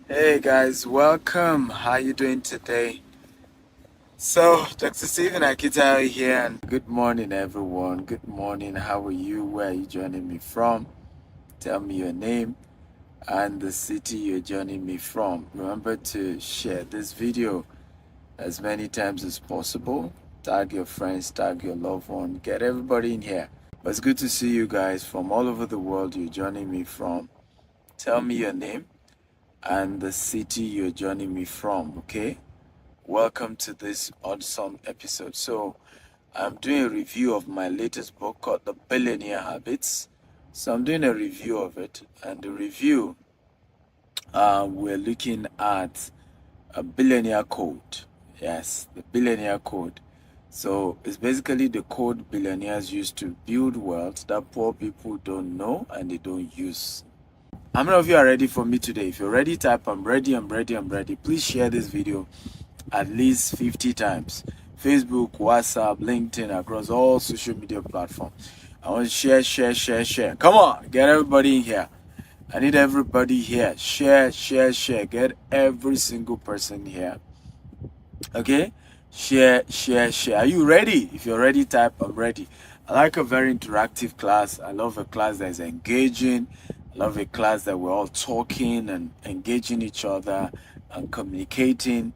Hey guys, welcome. How you doing today? So, Dr. Stephen Akita here, and good morning, everyone. Good morning. How are you? Where are you joining me from? Tell me your name and the city you're joining me from. Remember to share this video as many times as possible. Tag your friends, tag your loved one, get everybody in here. But it's good to see you guys from all over the world you're joining me from. Tell me your name and the city you're joining me from, okay? Welcome to this awesome episode. So, I'm doing a review of my latest book called The Billionaire Habits. So, I'm doing a review of it, and the review, we're looking at a billionaire code. Yes, the billionaire code. So, it's basically the code billionaires use to build wealth that poor people don't know and they don't use. How many of you are ready for me today? If you're ready, type I'm ready, I'm ready, I'm ready. Please share this video at least 50 times. Facebook, WhatsApp, LinkedIn, across all social media platforms. I want to share. Come on, get everybody in here. I need everybody here. Share. Get every single person here. Okay? Share. Are you ready? If you're ready, type I'm ready. I like a very interactive class. I love a class that is engaging. I love a class that we're all talking and engaging each other and communicating,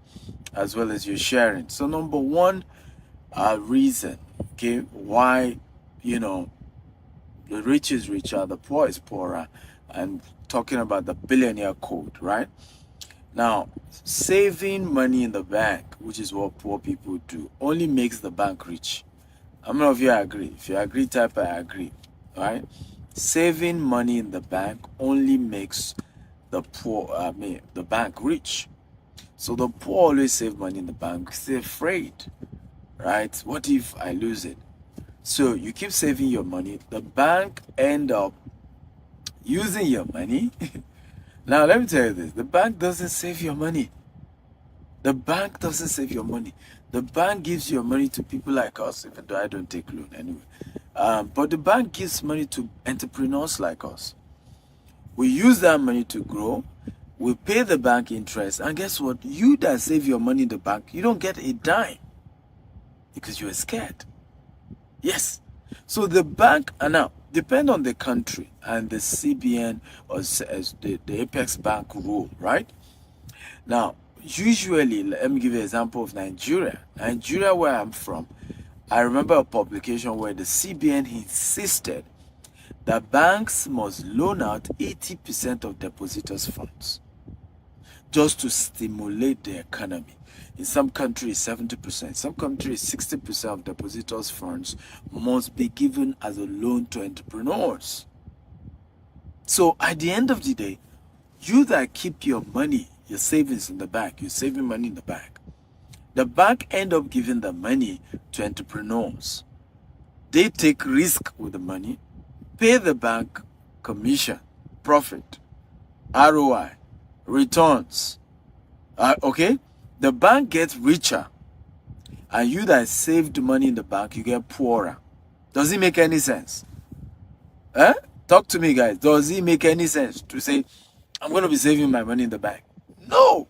as well as you're sharing. So number one reason, okay, why, the rich is richer, the poor is poorer, and talking about the billionaire code, right? Now, saving money in the bank, which is what poor people do, only makes the bank rich. How many of you agree? If you agree, type I agree, right? Saving money in the bank only makes the bank rich. So the poor always save money in the bank because they're afraid, right? What if I lose it? So you keep saving your money. The bank end up using your money. Now let me tell you this: the bank doesn't save your money. The bank doesn't save your money. The bank gives your money to people like us, even though I don't take loan anyway. But the bank gives money to entrepreneurs like us. We use that money to grow. We pay the bank interest, and guess what? You that save your money in the bank, you don't get a dime because you are scared. Yes. So the bank, and now depend on the country and the CBN or as the Apex Bank rule, right? Now, usually, let me give you an example of Nigeria. Nigeria, where I'm from, I remember a publication where the CBN insisted that banks must loan out 80% of depositors' funds just to stimulate the economy. In some countries, 70%, some countries, 60% of depositors' funds must be given as a loan to entrepreneurs. So at the end of the day, you that keep your money, your savings in the bank, you're saving money in the bank end up giving the money to entrepreneurs. They take risk with the money, pay the bank commission, profit, ROI, returns. Okay? The bank gets richer, and you that saved money in the bank, you get poorer. Does it make any sense? Talk to me, guys. Does it make any sense to say, I'm going to be saving my money in the bank? No.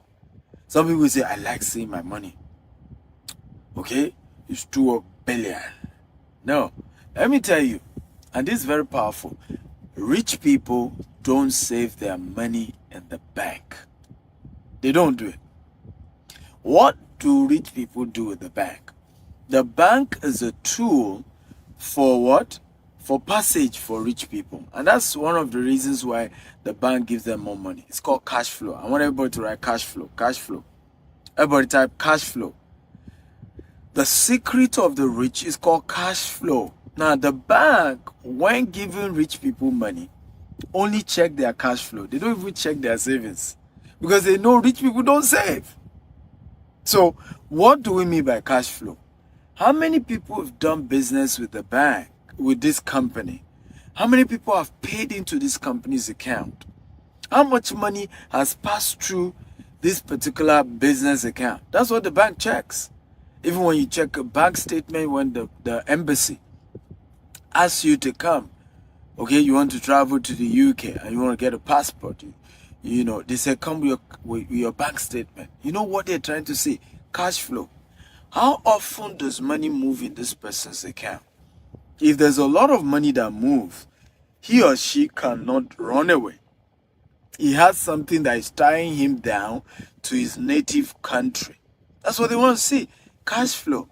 Some people say, I like saving my money. Okay? It's 2 billion. No. Let me tell you, and this is very powerful. Rich people don't save their money in the bank. They don't do it. What do rich people do with the bank? The bank is a tool for what? For passage for rich people. And that's one of the reasons why the bank gives them more money. It's called cash flow. I want everybody to write cash flow. Cash flow. Everybody type cash flow. The secret of the rich is called cash flow. Now, the bank, when giving rich people money, only check their cash flow. They don't even check their savings because they know rich people don't save. So, what do we mean by cash flow? How many people have done business with the bank, with this company? How many people have paid into this company's account? How much money has passed through this particular business account? That's what the bank checks. Even when you check a bank statement, when the embassy asks you to come, okay, you want to travel to the UK and you want to get a passport, You know, they say come with your bank statement. You know what they're trying to say? Cash flow. How often does money move in this person's account? If there's a lot of money that moves, he or she cannot run away. He has something that is tying him down to his native country. That's what they want to see. Cash flow.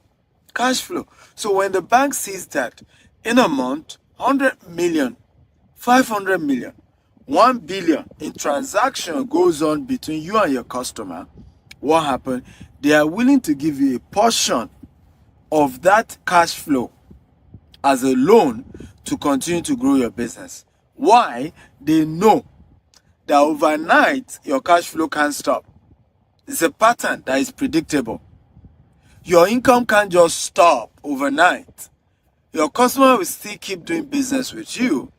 Cash flow. So when the bank sees that in a month, 100 million, 500 million, 1 billion in transaction goes on between you and your customer, what happened? They are willing to give you a portion of that cash flow as a loan to continue to grow your business. Why? They know that overnight your cash flow can't stop. It's a pattern that is predictable. Your income can't just stop overnight. Your customer will still keep doing business with you,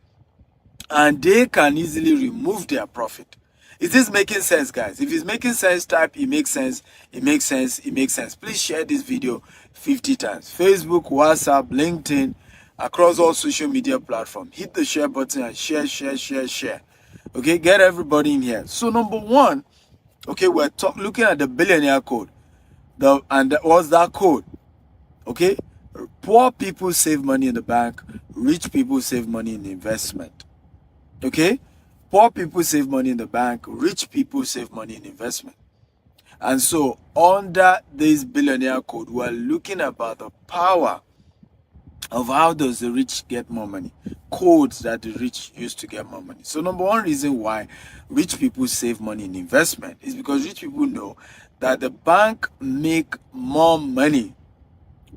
and they can easily remove their profit. Is this making sense, guys? If it's making sense, type it makes sense, it makes sense, it makes sense. Please share this video 50 times. Facebook, WhatsApp, LinkedIn, across all social media platforms. Hit the share button and share, share, share, share. Okay, get everybody in here. So number one, okay, we're looking at the billionaire code. What's that code? Okay, poor people save money in the bank, rich people save money in investment. Okay, poor people save money in the bank, rich people save money in investment. And so under this billionaire code, we're looking about the power of how does the rich get more money, codes that the rich use to get more money. So number one reason why rich people save money in investment is because rich people know that the bank make more money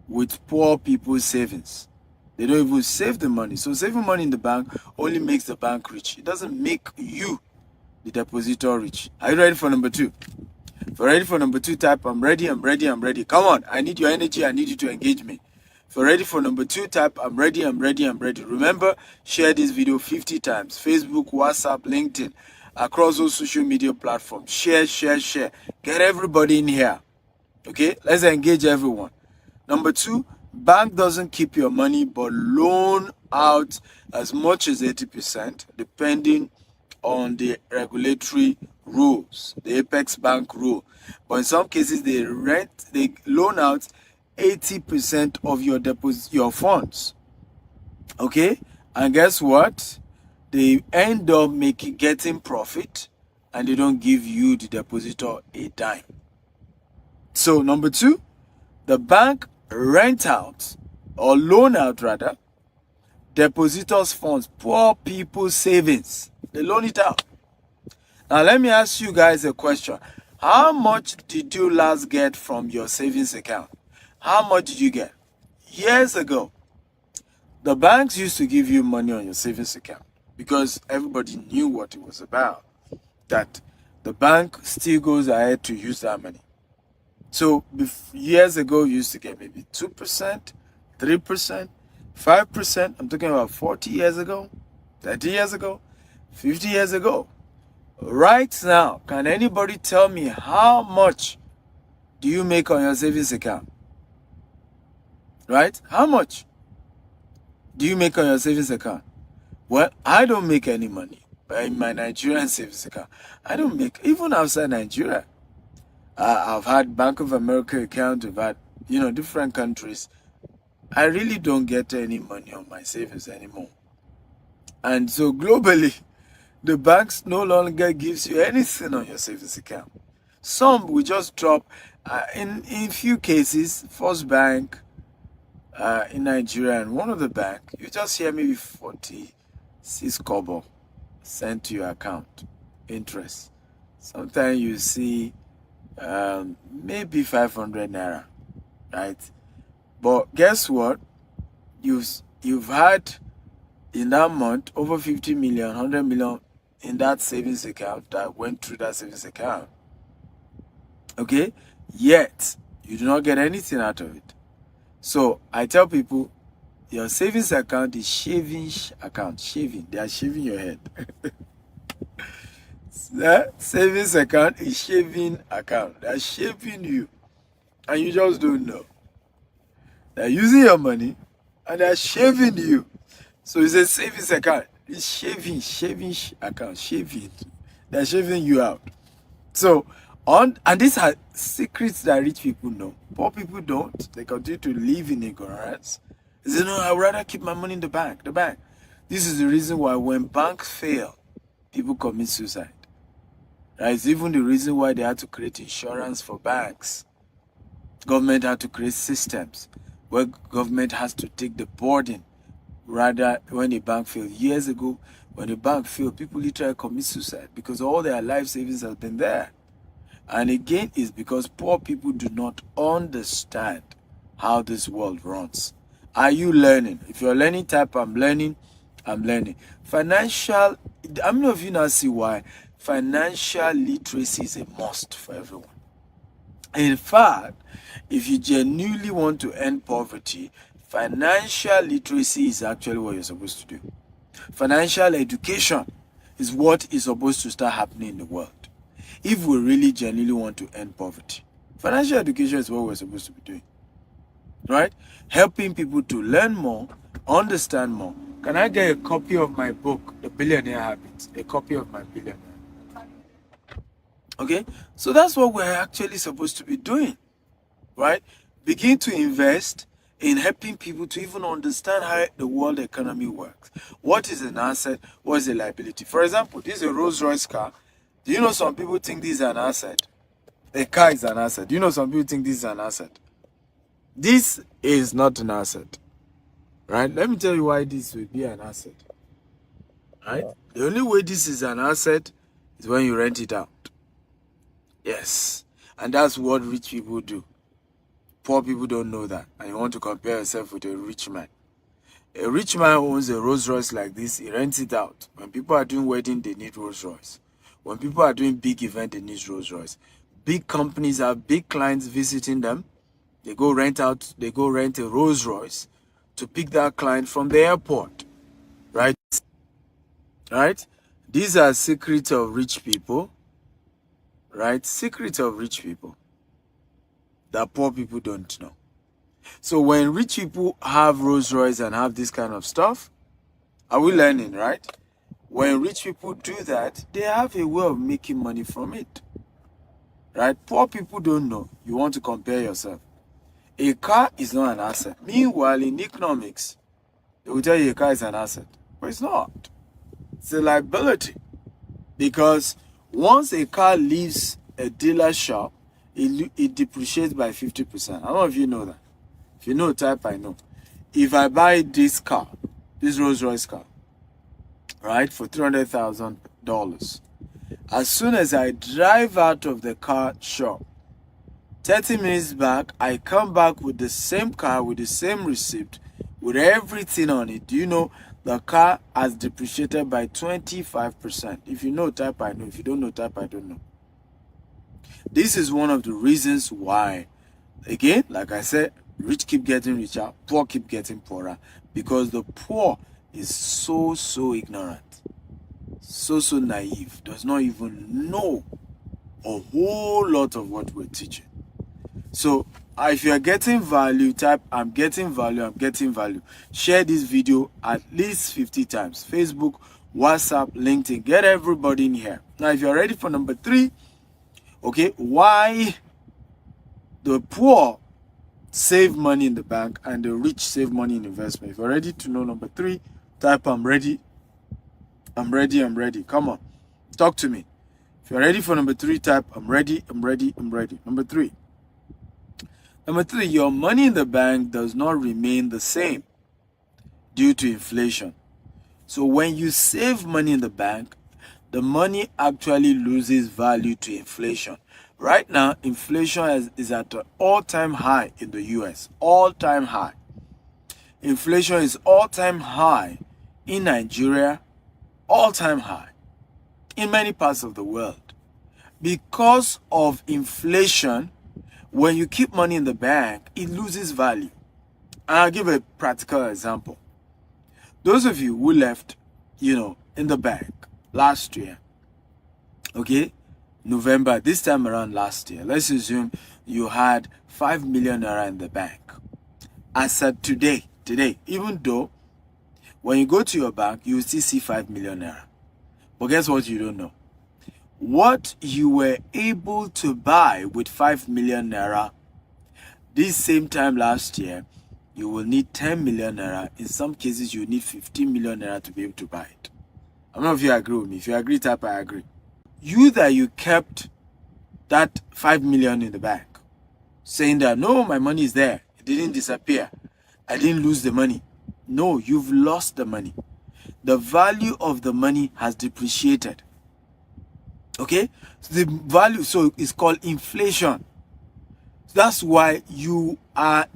with poor people's savings. They don't even save the money. So saving money in the bank only makes the bank rich. It doesn't make you, the depositor, rich. Are you ready for number two? If you're ready for number two, type I'm ready, I'm ready, I'm ready. Come on, I need your energy, I need you to engage me. If you're ready for number two, type I'm ready, I'm ready, I'm ready. Remember, share this video 50 times. Facebook, WhatsApp, LinkedIn, across all social media platforms. Share, share, share. Get everybody in here. Okay, let's engage everyone. Number two, bank doesn't keep your money but loan out as much as 80% depending on the regulatory rules, the Apex Bank rule. But in some cases, they loan out 80% of your deposit, your funds. Okay, and guess what? They end up getting profit, and they don't give you, the depositor, a dime. So number two, the bank rent out or loan out rather depositors' funds, poor people's savings. They loan it out. Now let me ask you guys a question. How much did you last get from your savings account? How much did you get? Years ago, the banks used to give you money on your savings account because everybody knew what it was about. That the bank still goes ahead to use that money. So years ago, you used to get maybe 2%, 3%, 5%. I'm talking about 40 years ago, 30 years ago, 50 years ago. Right now, can anybody tell me how much do you make on your savings account? Right? How much do you make on your savings account? Well, I don't make any money in my Nigerian savings account. I don't make, even outside Nigeria. I've had Bank of America account, I've had, different countries. I really don't get any money on my savings anymore. And so globally, the banks no longer gives you anything on your savings account. Some will just drop. In few cases, First Bank in Nigeria and one of the bank, you just hear maybe 46 kobo sent to your account, interest. Sometimes you see maybe 500 naira, right? But guess what? You've had in that month over 50 million, 100 million in that savings account that went through that savings account. Okay? Yet you do not get anything out of it. So I tell people, your savings account is shaving account. Shaving. They are shaving your head. That savings account is shaving account. They are shaving you. And you just don't know. They're using your money and they're shaving you. So it's a savings account. It's shaving account, shaving. They're shaving you out. So, and these are secrets that rich people know. Poor people don't. They continue to live in ignorance. They say, no, I'd rather keep my money in the bank. The bank. This is the reason why when banks fail, people commit suicide. Right? It's even the reason why they had to create insurance for banks. Government had to create systems where government has to take the burden. Rather, when a bank failed years ago, when a bank failed, people literally commit suicide because all their life savings has been there. And again, it's because poor people do not understand how this world runs. Are you learning? If you're learning, type I'm learning. I'm learning. Financial, how many of you now see why financial literacy is a must for everyone? In fact, if you genuinely want to end poverty, financial literacy is actually what you're supposed to do. Financial education is what is supposed to start happening in the world. If we really genuinely want to end poverty, financial education is what we're supposed to be doing. Right? Helping people to learn more, understand more. Can I get a copy of my book, The Billionaire Habits? A copy of my Billionaire. Okay? So that's what we're actually supposed to be doing. Right? Begin to invest in helping people to even understand how the world economy works. What is an asset? What is a liability? For example, this is a Rolls-Royce car. Do you know some people think this is an asset? A car is an asset. Do you know some people think this is an asset? This is not an asset. Right? Let me tell you why this will be an asset. Right? The only way this is an asset is when you rent it out. Yes. And that's what rich people do. Poor people don't know that. And you want to compare yourself with a rich man. A rich man owns a Rolls Royce like this. He rents it out. When people are doing wedding, they need Rolls Royce. When people are doing big event, they need Rolls Royce. Big companies have big clients visiting them. They go rent a Rolls Royce to pick that client from the airport. Right? Right? These are secrets of rich people. Right? Secrets of rich people that poor people don't know. So when rich people have Rolls Royce and have this kind of stuff, are we learning, right? When rich people do that, they have a way of making money from it. Right? Poor people don't know. You want to compare yourself. A car is not an asset. Meanwhile, in economics, they will tell you a car is an asset. But it's not. It's a liability. Because once a car leaves a dealer shop, it depreciates by 50%. I don't know if you know that. If you know, type I know. If I buy this car, this Rolls Royce car, right, for $300,000, as soon as I drive out of the car shop, 30 minutes back, I come back with the same car, with the same receipt, with everything on it. Do you know the car has depreciated by 25%? If you know, type I know. If you don't know, type I don't know. This is one of the reasons why, again, like I said, rich keep getting richer, poor keep getting poorer, because the poor is so ignorant, so naive, does not even know a whole lot of what we're teaching. So if you are getting value, type I'm getting value, I'm getting value. Share this video at least 50 times. Facebook, WhatsApp, LinkedIn, get everybody in here. Now if you're ready for number 3, okay, why the poor save money in the bank and the rich save money in investment. If you're ready to know number 3, type I'm ready. I'm ready, I'm ready. Come on, talk to me. If you're ready for number 3, type I'm ready, I'm ready, I'm ready. Number 3, your money in the bank does not remain the same due to inflation. So when you save money in the bank, the money actually loses value to inflation. Right now, inflation is at an all-time high in the US. All-time high. Inflation is all-time high in Nigeria. All-time high in many parts of the world. Because of inflation, when you keep money in the bank, it loses value. And I'll give a practical example. Those of you who left, in the bank last year, okay, November, this time around last year, let's assume you had 5 million naira in the bank. As at today, even though when you go to your bank, you will still see 5 million naira. But guess what you don't know? what you were able to buy with 5 million naira this same time last year, you will need 10 million naira. In some cases, you need 15 million naira to be able to buy it. I don't know if you agree with me. If you agree, type I agree. You that you kept that 5 million in the bank, saying that, no, my money is there. It didn't disappear. I didn't lose the money. No, you've lost the money. The value of the money has depreciated. Okay? So the value, so it's called inflation. That's why you are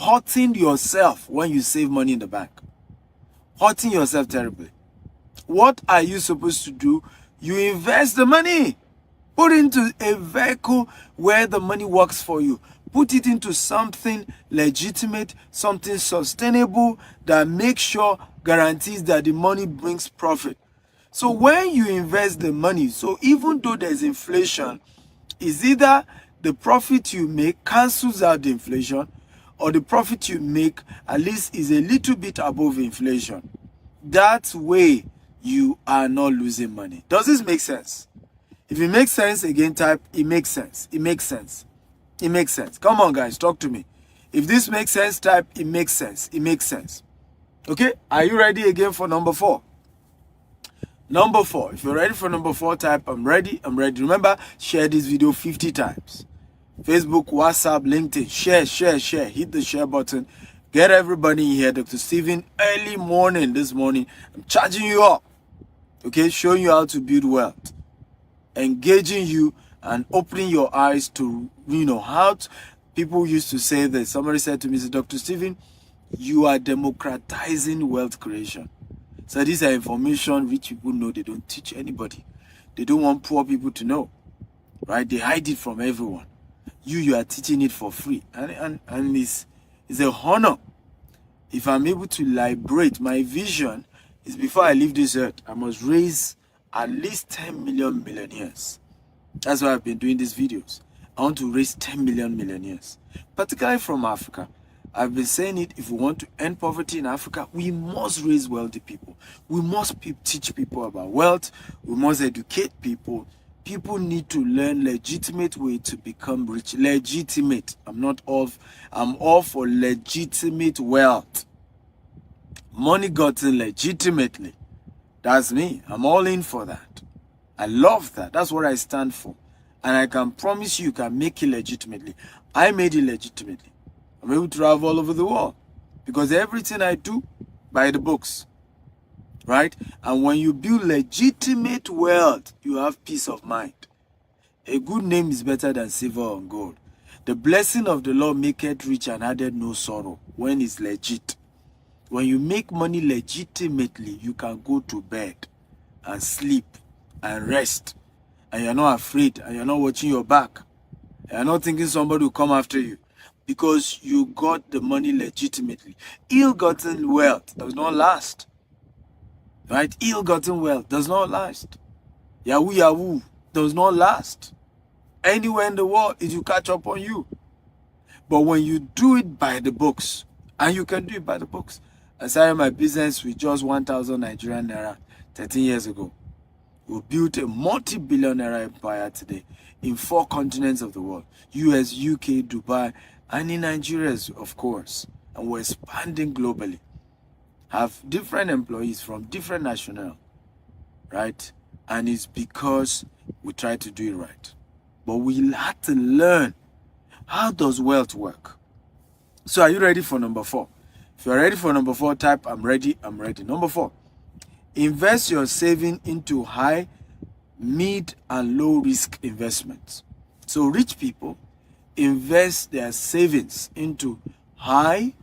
hurting yourself when you save money in the bank. Hurting yourself terribly. What are you supposed to do? You invest the money. Put it into a vehicle where the money works for you. Put it into something legitimate, something sustainable that makes sure, guarantees that the money brings profit. So when you invest the money, so even though there's inflation, it's either the profit you make cancels out the inflation, or the profit you make at least is a little bit above inflation. That way, you are not losing money. Does this make sense? If it makes sense, again, type, it makes sense. It makes sense. It makes sense. Come on, guys, talk to me. If this makes sense, type, it makes sense. It makes sense. Okay, are you ready again for number 4? Number 4. If you're ready for number 4, type, I'm ready. I'm ready. Remember, share this video 50 times. Facebook, WhatsApp, LinkedIn. Share, share, share. Hit the share button. Get everybody in here. Dr. Steven, early morning this morning. I'm charging you up. Okay, showing you how to build wealth. Engaging you and opening your eyes to, how people used to say that. Somebody said to me, Dr. Steven, you are democratizing wealth creation. So these are information rich people know. They don't teach anybody. They don't want poor people to know, right? They hide it from everyone. You are teaching it for free. And it's a honor. If I'm able to liberate, my vision is before I leave this earth, I must raise at least 10 million millionaires. That's why I've been doing these videos. I want to raise 10 million millionaires, particularly from Africa. I've been saying it, if we want to end poverty in Africa, we must raise wealthy people. We must teach people about wealth. We must educate people. People need to learn legitimate way to become rich. Legitimate. I'm all for legitimate wealth. Money gotten legitimately. That's me. I'm all in for that. I love that. That's what I stand for. And I can promise you can make it legitimately. I made it legitimately. I'm able to travel all over the world because everything I do by the books, right? And when you build legitimate wealth, you have peace of mind. A good name is better than silver and gold. The blessing of the Lord maketh rich and added no sorrow when it's legit. When you make money legitimately, you can go to bed and sleep and rest. And you're not afraid and you're not watching your back. You're not thinking somebody will come after you. Because you got the money legitimately. Ill-gotten wealth does not last. Right? Ill-gotten wealth does not last. Yahoo yahoo does not last. Anywhere in the world, it will catch up on you. But when you do it by the books, and you can do it by the books. I started my business with just 1,000 Nigerian naira 13 years ago. We built a multi-billion naira empire today in 4 continents of the world. US, UK, Dubai, and in Nigeria, of course. And we're expanding globally. Have different employees from different nationalities, right? And it's because we try to do it right. But we have to learn, how does wealth work? So are you ready for number 4? If you're ready for number 4, type, I'm ready, I'm ready. Number 4, invest your saving into high, mid, and low risk investments. So rich people invest their savings into high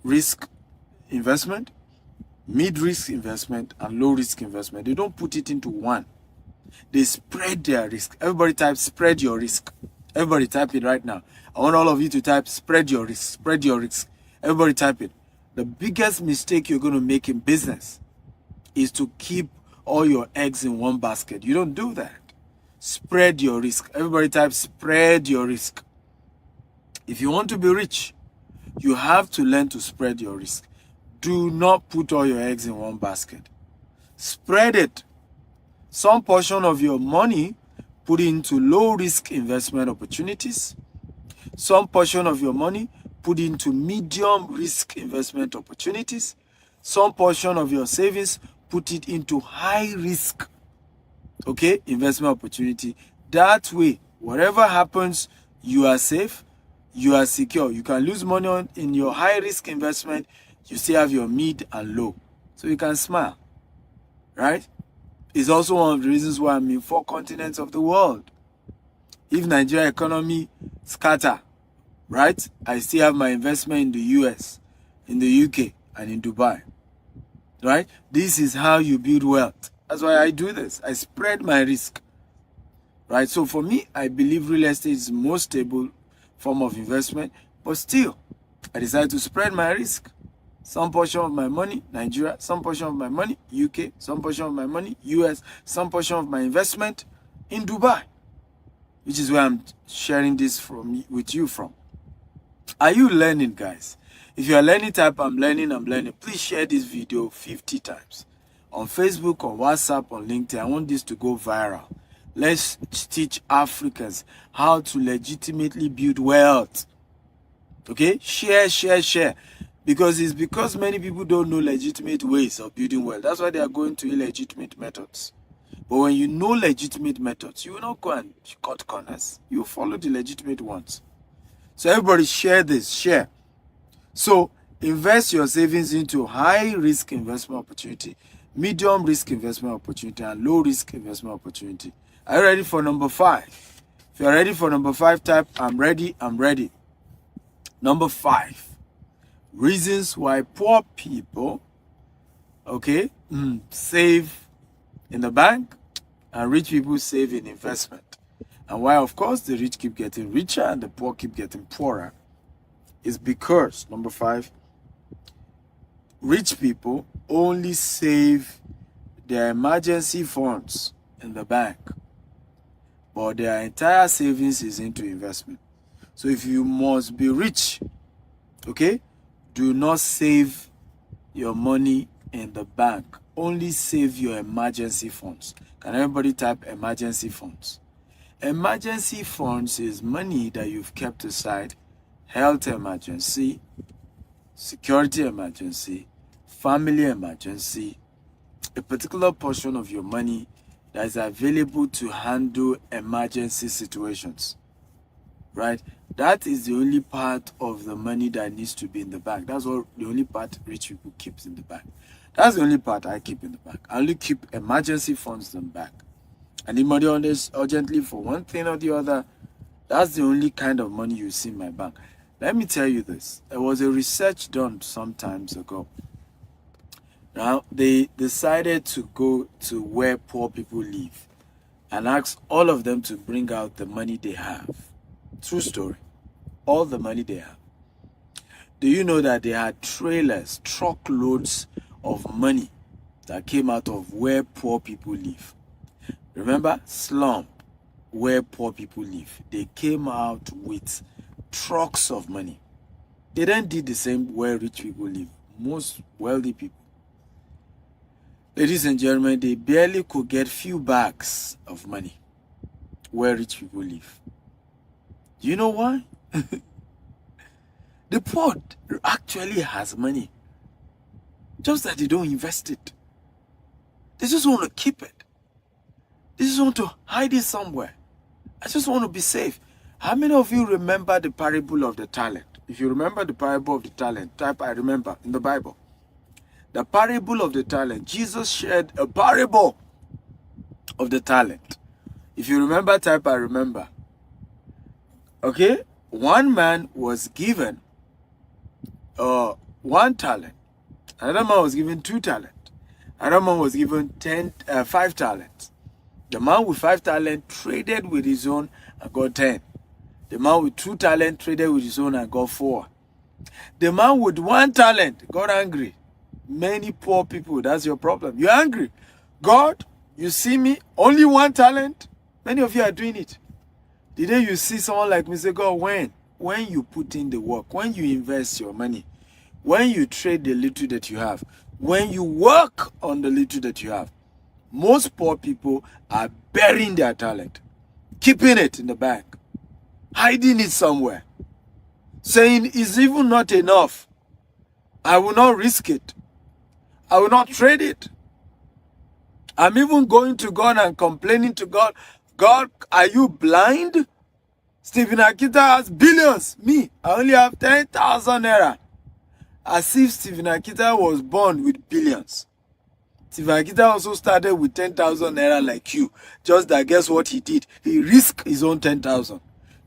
risk investment, mid risk investment, and low risk investment. They don't put it into one. They spread their risk. Everybody type spread your risk. Everybody type it right now. I want all of you to type spread your risk. Spread your risk. Everybody type it. The biggest mistake you're going to make in business is to keep all your eggs in one basket. You don't do that. Spread your risk. Everybody type spread your risk. If you want to be rich, you have to learn to spread your risk. Do not put all your eggs in one basket. Spread it. Some portion of your money, put into low-risk investment opportunities. Some portion of your money, put into medium-risk investment opportunities. Some portion of your savings, put it into high-risk, okay, investment opportunity. That way, whatever happens, you are safe, you are secure. You can lose money in your high-risk investment, you still have your mid and low. So you can smile, right? It's also one of the reasons why I'm in 4 continents of the world. If Nigeria economy scatter, right, I still have my investment in the US, in the UK, and in Dubai, right? This is how you build wealth. That's why I do this. I spread my risk, right? So for me, I believe real estate is the most stable form of investment, but still, I decided to spread my risk. Some portion of my money, Nigeria, some portion of my money, UK, some portion of my money, US, some portion of my investment in Dubai, which is where I'm sharing this with you from. Are you learning, guys? If you are learning, type I'm learning. Please share this video 50 times. On Facebook, on WhatsApp, on LinkedIn. I want this to go viral. Let's teach Africans how to legitimately build wealth. Okay? Share. Because many people don't know legitimate ways of building wealth. That's why they are going to illegitimate methods. But when you know legitimate methods, you will not go and cut corners. You follow the legitimate ones. So everybody share this, share. So invest your savings into high-risk investment opportunity, medium-risk investment opportunity, and low-risk investment opportunity. Are you ready for number 5? If you're ready for number 5, type I'm ready. Number 5. Reasons why poor people, okay, save in the bank and rich people save in investment. And why, of course, the rich keep getting richer and the poor keep getting poorer is because, number 5, rich people only save their emergency funds in the bank, but their entire savings is into investment. So if you must be rich, okay, do not save your money in the bank. Only save your emergency funds. Can everybody type emergency funds? Emergency funds is money that you've kept aside. Health emergency, security emergency, family emergency, a particular portion of your money that is available to handle emergency situations, right? That is the only part of the money that needs to be in the bank. That's all, the only part rich people keep in the bank. That's the only part I keep in the bank. I only keep emergency funds in the bank. I need money on this urgently for one thing or the other. That's the only kind of money you see in my bank. Let me tell you this. There was a research done some times ago. Now, they decided to go to where poor people live and ask all of them to bring out the money they have. True story. All the money they have. Do you know that they had trailers, truckloads of money that came out of where poor people live? Remember, slum, where poor people live. They came out with trucks of money. They then did the same where rich people live. Most wealthy people. Ladies and gentlemen, they barely could get few bags of money where rich people live. Do you know why? The poor actually has money. Just that they don't invest it. They just want to keep it. They just want to hide it somewhere. I just want to be safe. How many of you remember the parable of the talent? If you remember the parable of the talent, type I remember in the Bible. The parable of the talent. Jesus shared a parable of the talent. If you remember, type I remember. Okay? One man was given 1 talent. Another man was given 2 talents. Another man was given 5 talents. The man with 5 talents traded with his own and got 10. The man with 2 talents traded with his own and got 4. The man with 1 talent got angry. Many poor people, that's your problem. You're angry. God, you see me, only 1 talent? Many of you are doing it. The day you see someone like me, say, God, when? When you put in the work, when you invest your money, when you trade the little that you have, when you work on the little that you have, Most poor people are burying their talent, keeping it in the bank, hiding it somewhere, saying it's even not enough. I will not risk it. I will not trade it. I'm even going to God and complaining to God, God, are you blind? Stephen Akita has billions. Me, I only have 10,000 naira. As if Stephen Akita was born with billions. Stephen Akita also started with 10,000 naira like you. Just that, guess what he did? He risked his own 10,000.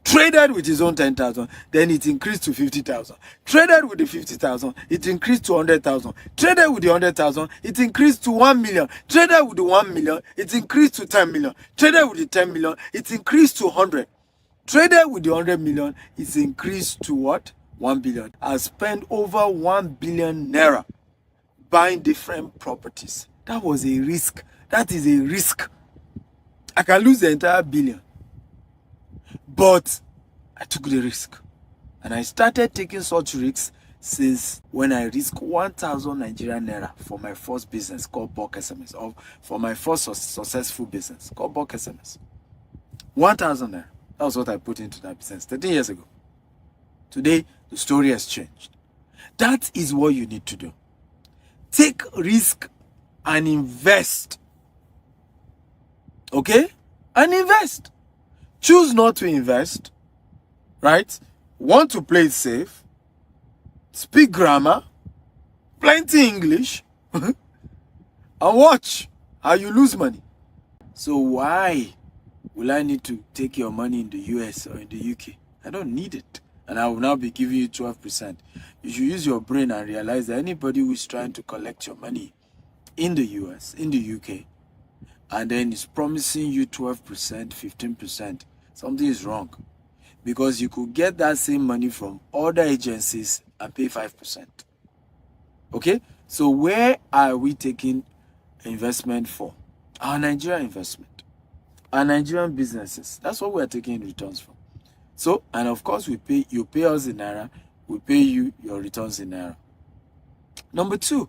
Traded with his own 10,000. Then it increased to 50,000. Traded with the 50,000. It increased to 100,000. Traded with the 100,000. It increased to 1 million. Traded with the 1 million. It increased to 10 million. Traded with the 10 million. It increased to 100. Traded with the 100 million. It's increased to what? 1 billion. I spent over 1 billion naira buying different properties. That was a risk. That is a risk. I can lose the entire billion. But I took the risk. And I started taking such risks since when I risked 1,000 Nigerian naira for my first business called Bulk SMS, or for my first successful business called Bulk SMS. 1,000 naira. That was what I put into that business 13 years ago. Today, the story has changed. That is what you need to do. Take risk and invest. Okay? And invest. Choose not to invest. Right? Want to play it safe. Speak grammar. Plenty English. And watch how you lose money. So why will I need to take your money in the US or in the UK? I don't need it. And I will now be giving you 12%. You should use your brain and realize that anybody who is trying to collect your money in the US, in the UK, and then is promising you 12%, 15%, something is wrong. Because you could get that same money from other agencies and pay 5%. Okay? So where are we taking investment for? Our Nigerian investment. Our Nigerian businesses. That's what we're taking returns from. So, and of course, you pay us in naira, we pay you your returns in naira. Number two,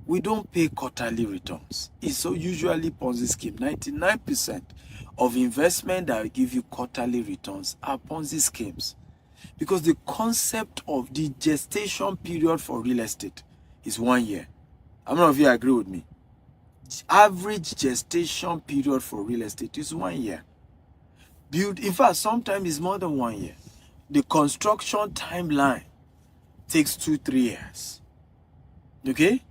we don't pay quarterly returns. It's so usually Ponzi scheme. 99% of investment that will give you quarterly returns are Ponzi schemes. Because the concept of the gestation period for real estate is 1 year. How many of you agree with me? Average gestation period for real estate is 1 year. In fact, sometimes it's more than 1 year. The construction timeline takes 2-3 years. Okay?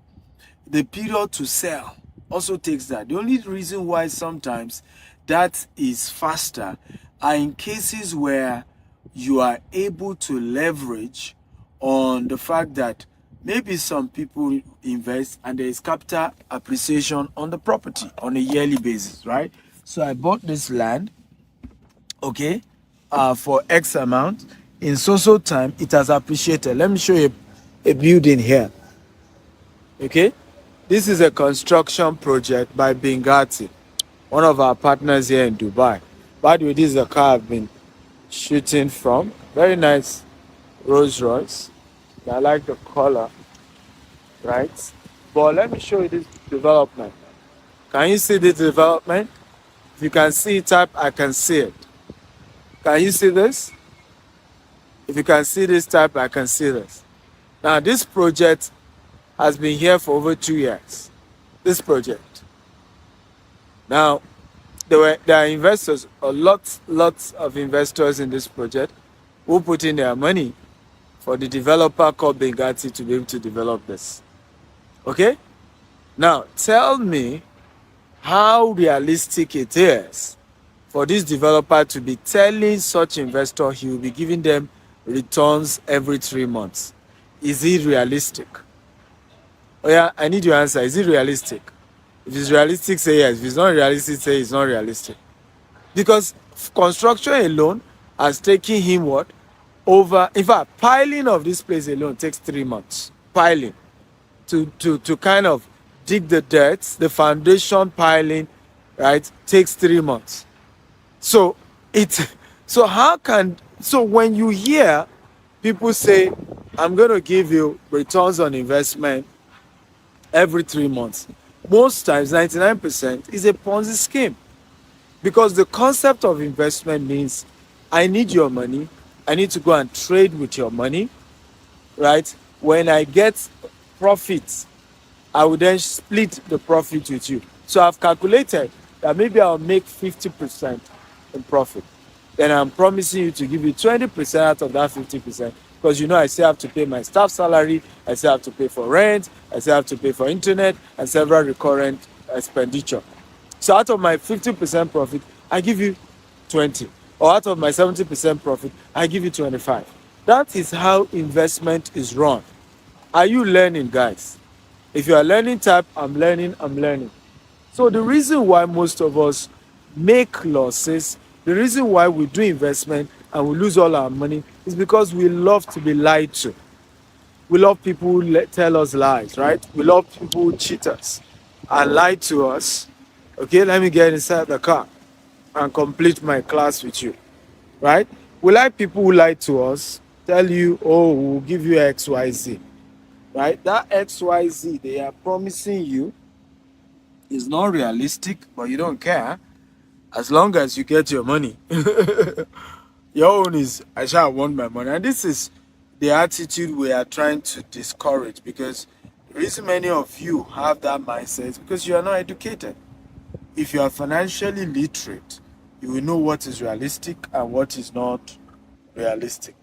The period to sell also takes that. The only reason why sometimes that is faster are in cases where you are able to leverage on the fact that maybe some people invest and there is capital appreciation on the property on a yearly basis, right? So I bought this land, okay, for X amount. In so time, it has appreciated. Let me show you a building here. Okay, this is a construction project by Bingati, one of our partners here in Dubai. By the way, this is a car I've been shooting from. Very nice Rolls Royce. I like the color, right? But let me show you this development. Can you see this development? If you can see it up, I can see it. Can you see this? If you can see this type, I can see this. Now, this project has been here for over 2 years. This project. Now, there are investors, lots of investors in this project who put in their money for the developer called Bengati to be able to develop this. Okay? Now, tell me how realistic it is for this developer to be telling such investor he will be giving them returns every 3 months. Is it realistic? Oh yeah, I need your answer. Is it realistic? If it's realistic, say yes. If it's not realistic, say it's not realistic. Because construction alone has taken him what? In fact, piling of this place alone takes 3 months. Piling. To kind of dig the dirt, the foundation piling, right, takes 3 months. So when you hear people say, I'm going to give you returns on investment every 3 months, most times 99% is a Ponzi scheme, because the concept of investment means I need your money, I need to go and trade with your money, right? When I get profits, I will then split the profit with you. So I've calculated that maybe I'll make 50% in profit. Then I'm promising you to give you 20% out of that 50%, because you know I still have to pay my staff salary, I still have to pay for rent, I still have to pay for internet and several recurrent expenditure. So out of my 50% profit, I give you 20. Or out of my 70% profit, I give you 25. That is how investment is run. Are you learning, guys? If you are learning type, I'm learning. So the reason why most of us make losses, the reason why we do investment and we lose all our money, is because we love to be lied to. We love people who tell us lies, right? We love people who cheat us and lie to us. Okay, let me get inside the car and complete my class with you, right? We like people who lie to us, tell you, oh, we'll give you XYZ, right? That XYZ they are promising you is not realistic, but you don't care as long as you get your money. Your own is, I shall want my money. And this is the attitude we are trying to discourage, because the reason many of you have that mindset is because you are not educated. If you are financially literate, you will know what is realistic and what is not realistic.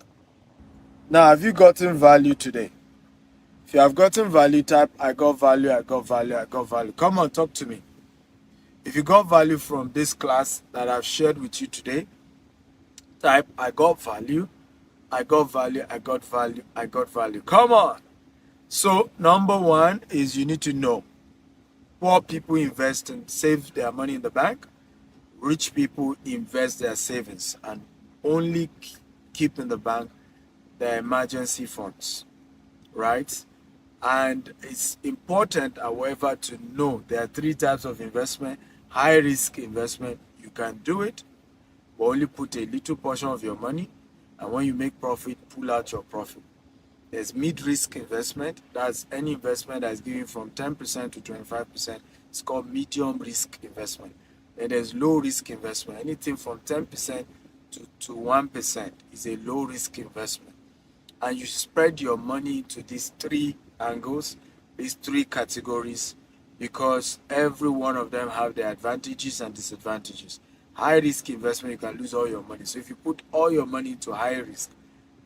Now, have you gotten value today? If you have gotten value, type I got value, I got value, I got value. Come on, talk to me. If you got value from this class that I've shared with you today, type I got value, I got value, I got value, I got value. Come on. So number one is you need to know poor people invest and save their money in the bank. Rich people invest their savings and only keep in the bank their emergency funds, right? And it's important, however, to know there are three types of investment. High risk investment, you can do it, but only put a little portion of your money, and when you make profit, pull out your profit. There's mid-risk investment. That's any investment that's giving from 10% to 25%. It's called medium risk investment. Then there's low risk investment. Anything from 10% to 1% is a low risk investment. And you spread your money into these three angles, these three categories, because every one of them have their advantages and disadvantages. High risk investment, you can lose all your money. So if you put all your money into high risk,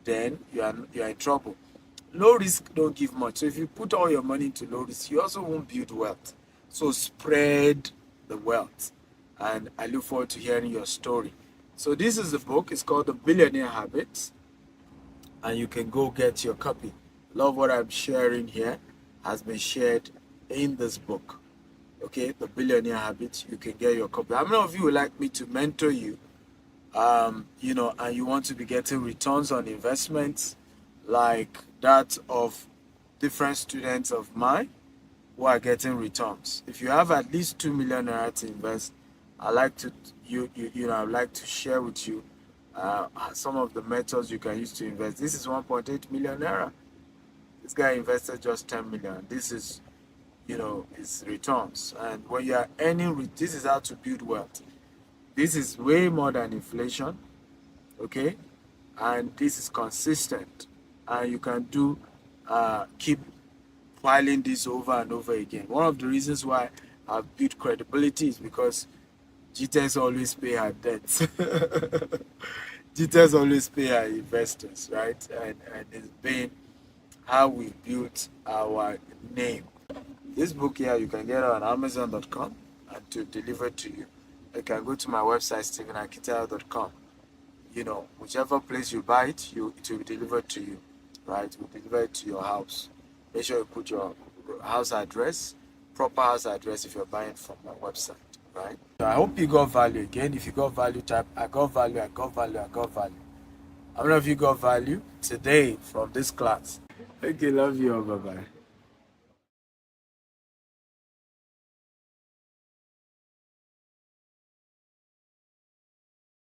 then you are in trouble. Low risk don't give much. So if you put all your money into low risk, you also won't build wealth. So spread the wealth. And I look forward to hearing your story. So this is the book. It's called The Billionaire Habits. And you can go get your copy. A lot of what I'm sharing here has been shared in this book. Okay, The Billionaire Habits. You can get your copy. How many of you would like me to mentor you? And you want to be getting returns on investments like that of different students of mine who are getting returns? If you have at least 2 million naira to invest, I'd like to I'd like to share with you some of the methods you can use to invest. This is 1.8 million naira. This guy invested just 10 million. This is his returns. And when you are earning, this is how to build wealth. This is way more than inflation, okay? And this is consistent. And you can keep filing this over and over again. One of the reasons why I've built credibility is because GTS always pay her debts. GTS always pay our investors, right? And it's been how we built our name. This book here, you can get it on Amazon.com and to deliver to you. You can go to my website, stephenakitayo.com. Whichever place you buy it, it will be delivered to you, right? We'll deliver it to your house. Make sure you put your house address, proper house address if you're buying from my website, right? So I hope you got value. Again, if you got value, type I got value, I got value, I got value. How many of you got value today from this class? Okay, love you all. Bye-bye.